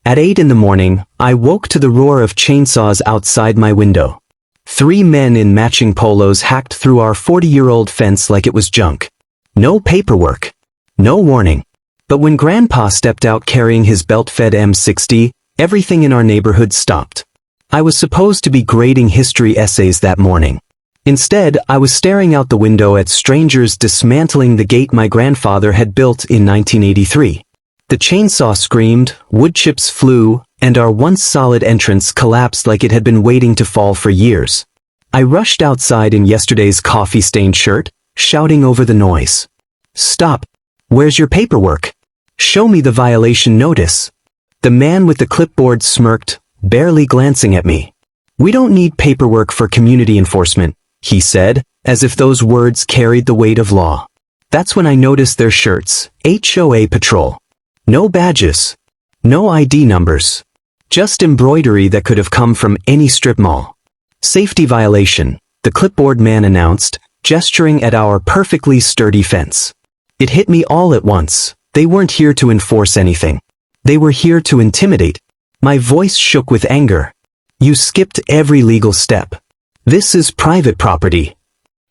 At 8 in the morning, I woke to the roar of chainsaws outside my window. 3 men in matching polos hacked through our 40-year-old fence like it was junk. No paperwork. No warning. But when Grandpa stepped out carrying his belt-fed M60, everything in our neighborhood stopped. I was supposed to be grading history essays that morning. Instead, I was staring out the window at strangers dismantling the gate my grandfather had built in 1983. The chainsaw screamed, wood chips flew, and our once solid entrance collapsed like it had been waiting to fall for years. I rushed outside in yesterday's coffee-stained shirt, shouting over the noise. "Stop! Where's your paperwork? Show me the violation notice." The man with the clipboard smirked, barely glancing at me. "We don't need paperwork for community enforcement," he said, as if those words carried the weight of law. That's when I noticed their shirts, HOA Petrol. No badges. No ID numbers. Just embroidery that could have come from any strip mall. "Safety violation," the clipboard man announced, gesturing at our perfectly sturdy fence. It hit me all at once. They weren't here to enforce anything. They were here to intimidate. My voice shook with anger. "You skipped every legal step. This is private property."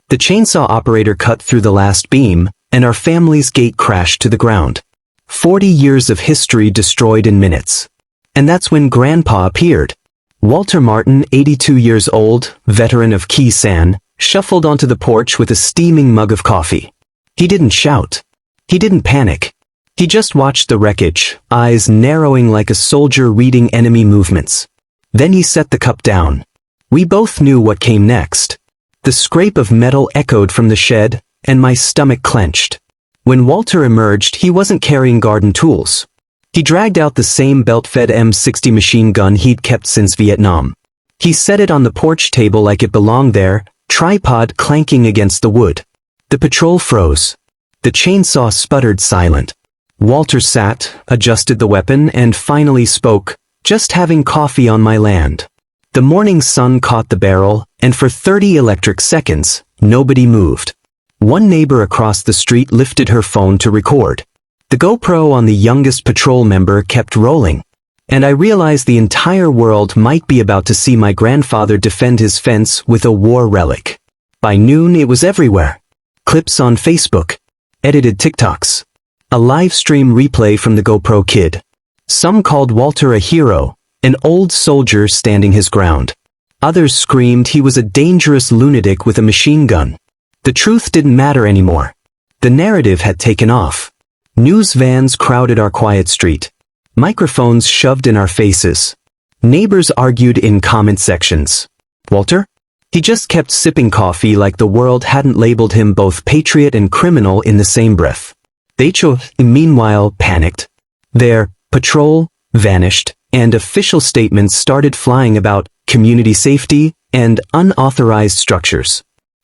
The chainsaw operator cut through the last beam, and our family's gate crashed to the ground. 40 years of history destroyed in minutes. And that's when Grandpa appeared. Walter Martin, 82 years old, veteran of Key San, shuffled onto the porch with a steaming mug of coffee. He didn't shout. He didn't panic. He just watched the wreckage, eyes narrowing like a soldier reading enemy movements. Then he set the cup down. We both knew what came next. The scrape of metal echoed from the shed, and my stomach clenched. When Walter emerged, he wasn't carrying garden tools. He dragged out the same belt-fed M60 machine gun he'd kept since Vietnam. He set it on the porch table like it belonged there, tripod clanking against the wood. The patrol froze. The chainsaw sputtered silent. Walter sat, adjusted the weapon, and finally spoke, "Just having coffee on my land." The morning sun caught the barrel, and for 30 electric seconds, nobody moved. One neighbor across the street lifted her phone to record. The GoPro on the youngest patrol member kept rolling. And I realized the entire world might be about to see my grandfather defend his fence with a war relic. By noon it was everywhere. Clips on Facebook. Edited TikToks. A live stream replay from the GoPro kid. Some called Walter a hero, an old soldier standing his ground. Others screamed he was a dangerous lunatic with a machine gun. The truth didn't matter anymore. The narrative had taken off. News vans crowded our quiet street. Microphones shoved in our faces. Neighbors argued in comment sections. Walter? He just kept sipping coffee like the world hadn't labeled him both patriot and criminal in the same breath. The HOA, meanwhile, panicked. Their patrol vanished, and official statements started flying about community safety and unauthorized structures.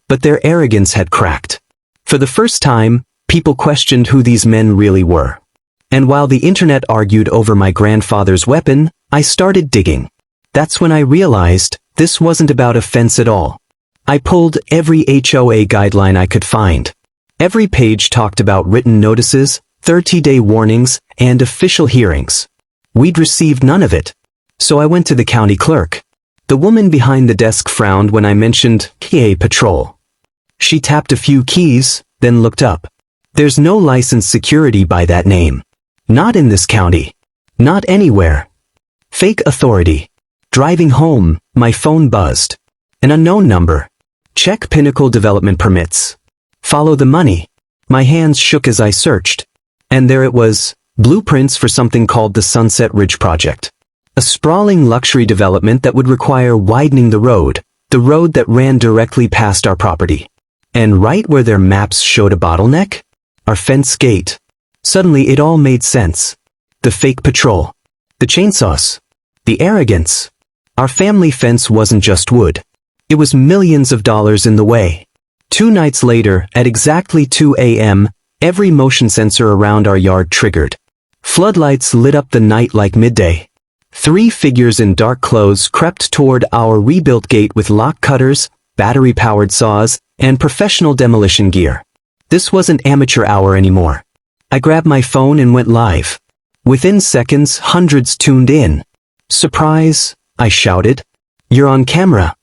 But their arrogance had cracked. For the first time, people questioned who these men really were. And while the internet argued over my grandfather's weapon, I started digging. That's when I realized this wasn't about a fence at all. I pulled every HOA guideline I could find. Every page talked about written notices, 30-day warnings, and official hearings. We'd received none of it. So I went to the county clerk. The woman behind the desk frowned when I mentioned HOA Petrol. She tapped a few keys, then looked up. "There's no licensed security by that name. Not in this county. Not anywhere. Fake authority." Driving home, my phone buzzed. An unknown number. "Check Pinnacle Development Permits. Follow the money." My hands shook as I searched. And there it was, blueprints for something called the Sunset Ridge Project. A sprawling luxury development that would require widening the road that ran directly past our property. And right where their maps showed a bottleneck? Our fence gate. Suddenly it all made sense. The fake patrol. The chainsaws. The arrogance. Our family fence wasn't just wood. It was millions of dollars in the way. 2 nights later, at exactly 2 a.m., every motion sensor around our yard triggered. Floodlights lit up the night like midday. 3 figures in dark clothes crept toward our rebuilt gate with lock cutters, battery-powered saws, and professional demolition gear. This wasn't amateur hour anymore. I grabbed my phone and went live. Within seconds, hundreds tuned in. "Surprise," I shouted. "You're on camera."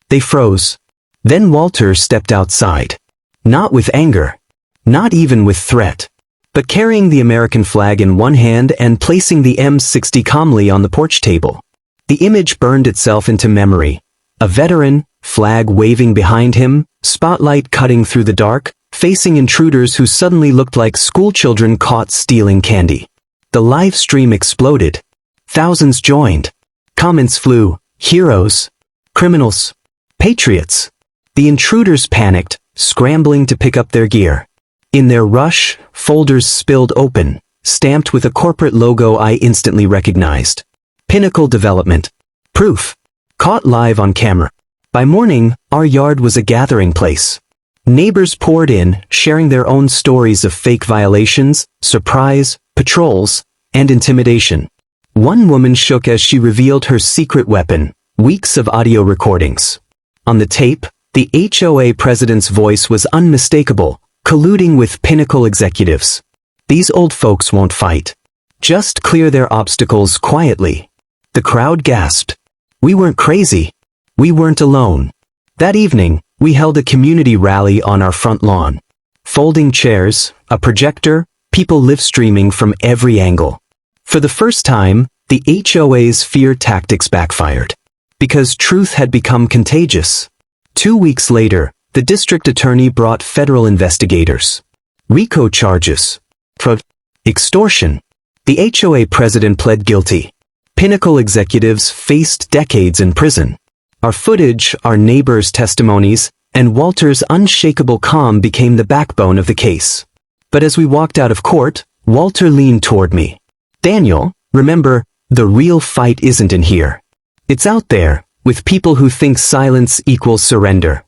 They froze. Then Walter stepped outside. Not with anger. Not even with threat. But carrying the American flag in one hand and placing the M60 calmly on the porch table. The image burned itself into memory. A veteran, flag waving behind him, spotlight cutting through the dark, facing intruders who suddenly looked like schoolchildren caught stealing candy. The live stream exploded. Thousands joined. Comments flew. Heroes. Criminals. Patriots. The intruders panicked, scrambling to pick up their gear. In their rush, folders spilled open, stamped with a corporate logo I instantly recognized. Pinnacle Development. Proof. Caught live on camera. By morning, our yard was a gathering place. Neighbors poured in, sharing their own stories of fake violations, surprise, patrols, and intimidation. One woman shook as she revealed her secret weapon, weeks of audio recordings. On the tape, the HOA president's voice was unmistakable, colluding with Pinnacle executives. These old folks won't fight. Just clear their obstacles quietly. The crowd gasped. We weren't crazy. We weren't alone. That evening, we held a community rally on our front lawn. Folding chairs, a projector, people live streaming from every angle. For the first time, the HOA's fear tactics backfired. Because truth had become contagious. 2 weeks later, the district attorney brought federal investigators. RICO charges. For extortion. The HOA president pled guilty. Pinnacle executives faced decades in prison. Our footage, our neighbors' testimonies, and Walter's unshakable calm became the backbone of the case. But as we walked out of court, Walter leaned toward me. "Daniel, remember, the real fight isn't in here. It's out there, with people who think silence equals surrender."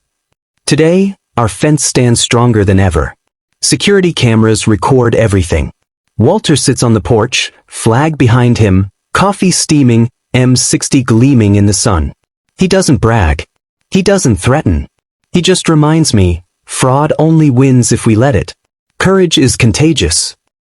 Today, our fence stands stronger than ever. Security cameras record everything. Walter sits on the porch, flag behind him, coffee steaming, M60 gleaming in the sun. He doesn't brag. He doesn't threaten. He just reminds me, fraud only wins if we let it. Courage is contagious.